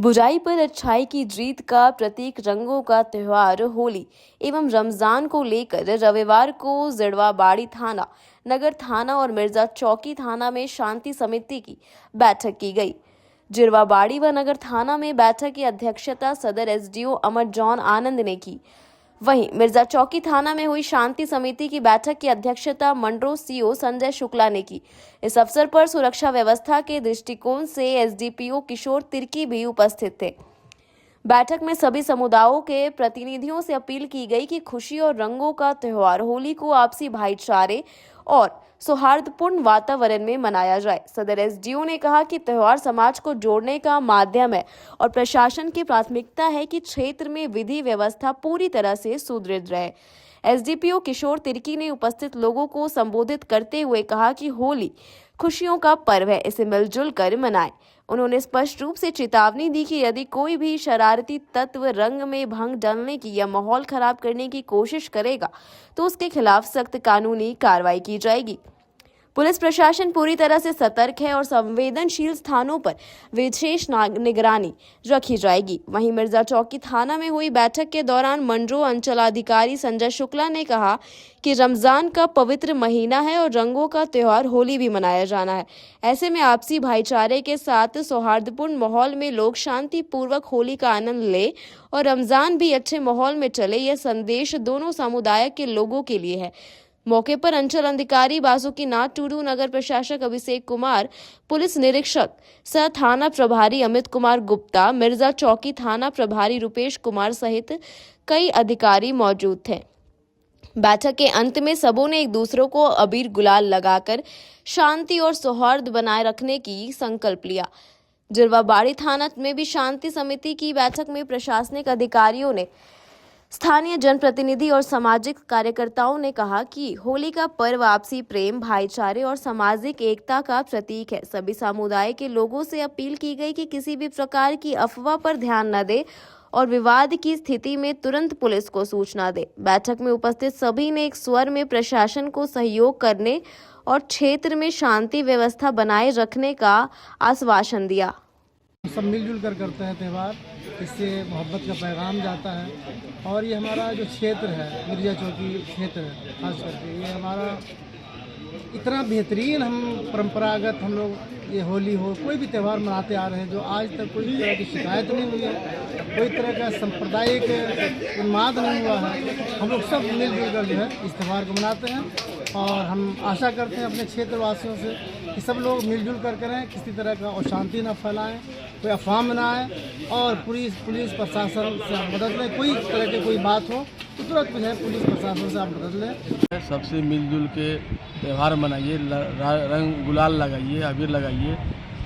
बुराई पर अच्छाई की जीत का प्रतीक रंगों का त्योहार होली एवं रमजान को लेकर रविवार को जिरवाबाड़ी थाना, नगर थाना और मिर्जा चौकी थाना में शांति समिति की बैठक की गई। जिरवाबाड़ी व नगर थाना में बैठक की अध्यक्षता सदर एसडीओ अमर जॉन आनंद ने की। वहीं मिर्जा चौकी थाना में हुई शांति समिति की बैठक की अध्यक्षता मंडरो सीओ संजय शुक्ला ने की। इस अवसर पर सुरक्षा व्यवस्था के दृष्टिकोण से एसडीपीओ किशोर तिर्की भी उपस्थित थे। बैठक में सभी समुदायों के प्रतिनिधियों से अपील की गई कि खुशी और रंगों का त्योहार होली को आपसी भाईचारे और सौहार्दपूर्ण वातावरण में मनाया जाए। सदर एसडीओ ने कहा कि त्योहार समाज को जोड़ने का माध्यम है और प्रशासन की प्राथमिकता है कि क्षेत्र में विधि व्यवस्था पूरी तरह से सुदृढ़ रहे। एसडीपीओ किशोर तिर्की ने उपस्थित लोगों को संबोधित करते हुए कहा कि होली खुशियों का पर्व है, इसे मिलजुल कर मनाएं। उन्होंने स्पष्ट रूप से चेतावनी दी कि यदि कोई भी शरारती तत्व रंग में भंग डालने की या माहौल खराब करने की कोशिश करेगा तो उसके खिलाफ सख्त कानूनी कार्रवाई की जाएगी। पुलिस प्रशासन पूरी तरह से सतर्क है और संवेदनशील स्थानों पर विशेष निगरानी रखी जाएगी। वहीं मिर्जा चौकी थाना में हुई बैठक के दौरान मंडरो अंचलाधिकारी संजय शुक्ला ने कहा कि रमजान का पवित्र महीना है और रंगों का त्योहार होली भी मनाया जाना है। ऐसे में आपसी भाईचारे के साथ सौहार्दपूर्ण माहौल में लोग शांति पूर्वक होली का आनंद ले और रमजान भी अच्छे माहौल में चले, यह संदेश दोनों समुदाय के लोगों के लिए है। मौके पर अंचल अधिकारी बासुकीनाथ टूडू, नगर प्रशासक अभिषेक कुमार, पुलिस निरीक्षक सह थाना प्रभारी अमित कुमार गुप्ता, मिर्जा चौकी थाना प्रभारी रुपेश कुमार सहित कई अधिकारी मौजूद थे। बैठक के अंत में सबों ने एक दूसरे को अबीर गुलाल लगाकर शांति और सौहार्द बनाए रखने की संकल्प लिया। जिरवाबाड़ी थाना में भी शांति समिति की बैठक में प्रशासनिक अधिकारियों ने, स्थानीय जनप्रतिनिधि और सामाजिक कार्यकर्ताओं ने कहा कि होली का पर्व आपसी प्रेम, भाईचारे और सामाजिक एकता का प्रतीक है। सभी समुदाय के लोगों से अपील की गई कि किसी भी प्रकार की अफवाह पर ध्यान न दे और विवाद की स्थिति में तुरंत पुलिस को सूचना दे। बैठक में उपस्थित सभी ने एक स्वर में प्रशासन को सहयोग करने और क्षेत्र में शांति व्यवस्था बनाए रखने का आश्वासन दिया। सब मिलजुल कर करते हैं त्यौहार, इससे मोहब्बत का पैगाम जाता है। और ये हमारा जो क्षेत्र है, मिर्जा चौकी क्षेत्र है, खास करके ये हमारा इतना बेहतरीन, हम परंपरागत हम लोग ये होली हो कोई भी त्यौहार मनाते आ रहे हैं, जो आज तक कोई तरह की शिकायत नहीं हुई है, कोई तरह का सांप्रदायिक उन्माद नहीं हुआ है। हम लोग सब मिलजुल कर जो है इस त्यौहार को मनाते हैं और हम आशा करते हैं अपने क्षेत्रवासियों से कि सब लोग मिलजुल कर करें, किसी तरह का अशांति न फैलाएं, कोई अफवाह न आए और पुलिस प्रशासन से आप मदद लें। कोई तरह की कोई बात हो तो तुरंत जो है पुलिस प्रशासन से आप मदद लें। सबसे मिलजुल के त्यौहार मनाइए, रंग गुलाल लगाइए, अबीर लगाइए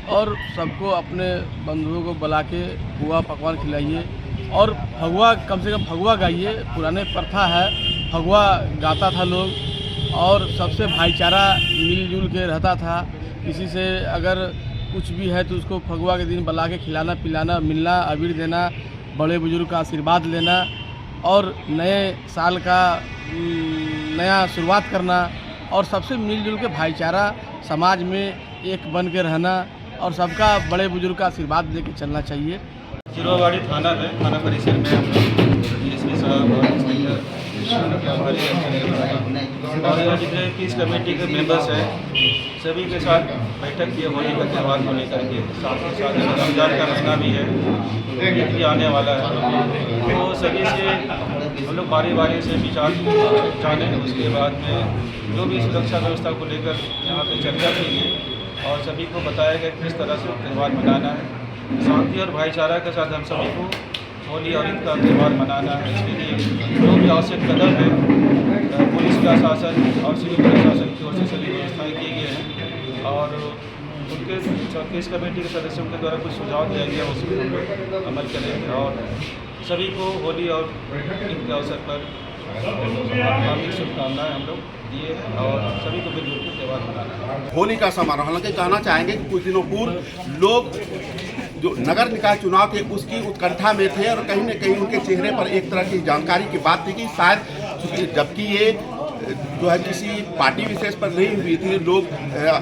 और सबको अपने बंधुओं को बुला के पुआ पकवान खिलाइए और फगुआ, कम से कम फगुआ गाइए। पुराने प्रथा है, फगुआ गाता था लोग और सबसे भाईचारा मिलजुल के रहता था। किसी से अगर कुछ भी है तो उसको फगुआ के दिन बुला के खिलाना पिलाना, मिलना, अबीर देना, बड़े बुजुर्ग का आशीर्वाद लेना और नए साल का नया शुरुआत करना और सबसे मिलजुल के भाईचारा समाज में एक बन के रहना और सबका बड़े बुजुर्ग का आशीर्वाद लेके चलना चाहिए। जिरवाबाड़ी थाना है, थाना परिसर में हम लोग डीएसपी साहब और इंस्पेक्टर और जितने पीस कमेटी के मेंबर्स हैं सभी के साथ बैठक की होली का त्यौहार को लेकर के। साथ ही साथ रमजान का महीना भी है, ईद भी आने वाला है, तो सभी से हम लोग बारी से विचार जाने। उसके बाद में जो भी सुरक्षा व्यवस्था को लेकर यहाँ पे चर्चा की गई और सभी को बताया गया किस तरह से त्यौहार मनाना है। शांति और भाईचारा के साथ हम सभी को होली और ईद का त्यौहार मनाना है। इसके लिए जो भी आवश्यक कदम है पुलिस का शासन और सिविल प्रशासन की ओर से सभी व्यवस्थाएँ की गई हैं और उनके केस कमेटी के सदस्यों के द्वारा कुछ सुझाव दिया गया, उस पर हम लोग अमल करेंगे और सभी को होली और ईद के अवसर पर हार्दिक शुभकामनाएँ हम लोग दिए हैं और सभी को मिलजुल के त्यौहार मनाना है। होली का समारोह, हालांकि कहना चाहेंगे कि कुछ दिनों पूर्व लोग जो नगर निकाय चुनाव थे उसकी उत्कंठा में थे और कहीं न कहीं उनके चेहरे पर एक तरह की जानकारी की बात थी कि शायद, जबकि ये जो है किसी पार्टी विशेष पर नहीं हुई थी। लोग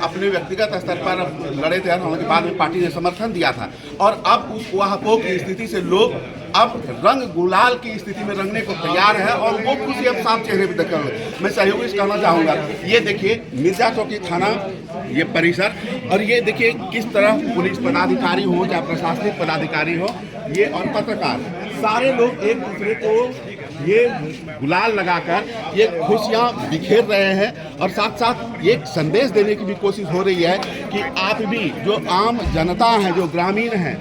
अपने व्यक्तिगत स्तर पर लड़े थे, हालांकि बाद में पार्टी ने समर्थन दिया था। और अब उस कुआहापोह की स्थिति से लोग अब रंग गुलाल की स्थिति में रंगने को तैयार है और वो खुशी अब साफ चेहरे पर दिख। मैं सहयोगी से कहना चाहूँगा, ये देखिए मिर्जा चौकी थाना ये परिसर, और ये देखिए किस तरह पुलिस पदाधिकारी हो या प्रशासनिक पदाधिकारी हो, ये और पत्रकार, सारे लोग एक दूसरे को ये गुलाल लगाकर ये खुशियाँ बिखेर रहे हैं। और साथ साथ एक संदेश देने की भी कोशिश हो रही है कि आप भी जो आम जनता है, जो ग्रामीण हैं,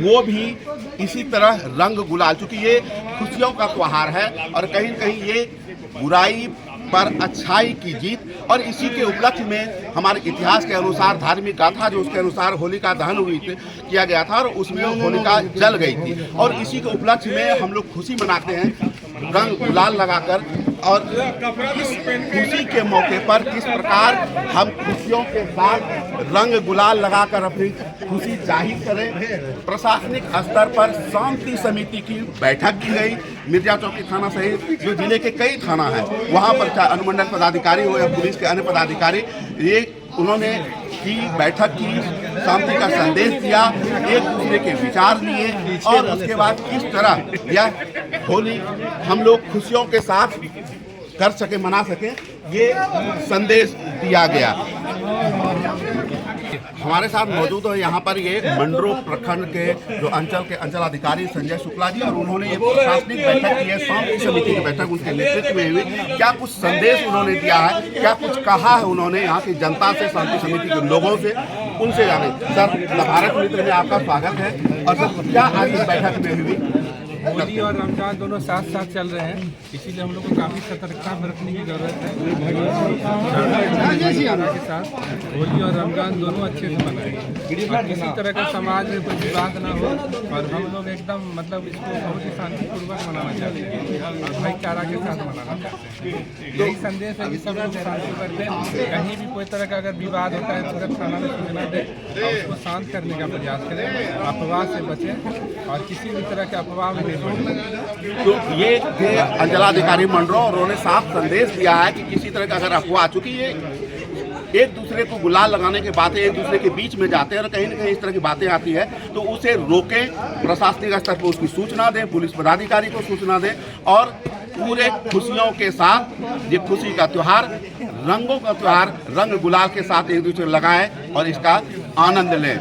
वो भी इसी तरह रंग गुलाल, चूँकि ये खुशियों का त्योहार है और कहीं न कहीं ये बुराई पर अच्छाई की जीत, और इसी के उपलक्ष्य में हमारे इतिहास के अनुसार धार्मिक गाथा जो उसके अनुसार होलिका दहन किया गया था और उसमें होलिका जल गई थी। और इसी के उपलक्ष्य में हम लोग खुशी मनाते हैं रंग गुलाल लगाकर। और इस खुशी के मौके पर किस प्रकार हम खुशियों के साथ रंग गुलाल लगाकर अपनी खुशी जाहिर करें। प्रशासनिक स्तर पर शांति समिति की बैठक की गई। मिर्जा चौकी थाना सहित जो जिले के कई थाना हैं, वहाँ पर चाहे अनुमंडल पदाधिकारी हो या पुलिस के अन्य पदाधिकारी, ये उन्होंने की बैठक की, शांति का संदेश दिया, एक दूसरे के विचार लिए और उसके बाद किस तरह यह होली हम लोग खुशियों के साथ कर सके, मना सके, ये संदेश दिया गया। हमारे साथ मौजूद है यहाँ पर ये मंडरो प्रखंड के जो अंचल अधिकारी संजय शुक्ला जी, और उन्होंने ये प्रशासनिक बैठक की है, शांति समिति की बैठक उनके नेतृत्व में हुई। क्या कुछ संदेश उन्होंने दिया है, क्या कुछ कहा है उन्होंने यहाँ की जनता से, शांति समिति के लोगों से, उनसे जाने। सर, भारत मित्र में आपका स्वागत है। और सर, क्या आज इस बैठक में हुई? होली और रमजान दोनों साथ साथ चल रहे हैं, इसीलिए हम लोग को काफ़ी सतर्कता बरतने की जरूरत है। के साथ होली और रमजान दोनों अच्छे से मनाएं और किसी तरह का समाज में कोई विवाद ना हो। और हम लोग एकदम मतलब इसको बहुत ही शांतिपूर्वक मनाना चाहते हैं और भाईचारा के साथ मनाना चाहते हैं। यही संदेश है कि सब लोग शांति बरतें। कहीं भी कोई तरह का अगर विवाद होता है तो तुरंत थाना में सूचना दें और उसको शांत करने का प्रयास करें, अफवाह से बचें और किसी भी तरह के अफवाह में। तो ये थे अंचलाधिकारी मंडरो, और उन्होंने साफ संदेश दिया है कि किसी तरह का अगर अफवाह, चूंकि ये एक दूसरे को गुलाल लगाने के बातें एक दूसरे के बीच में जाते हैं और कहीं न कहीं इस तरह की बातें आती है, तो उसे रोकें, प्रशासनिक स्तर पर उसकी सूचना दें, पुलिस पदाधिकारी को सूचना दें और पूरे खुशियों के साथ ये खुशी का त्यौहार, रंगों का त्यौहार, रंग गुलाल के साथ एक दूसरे लगाएं और इसका आनंद लें।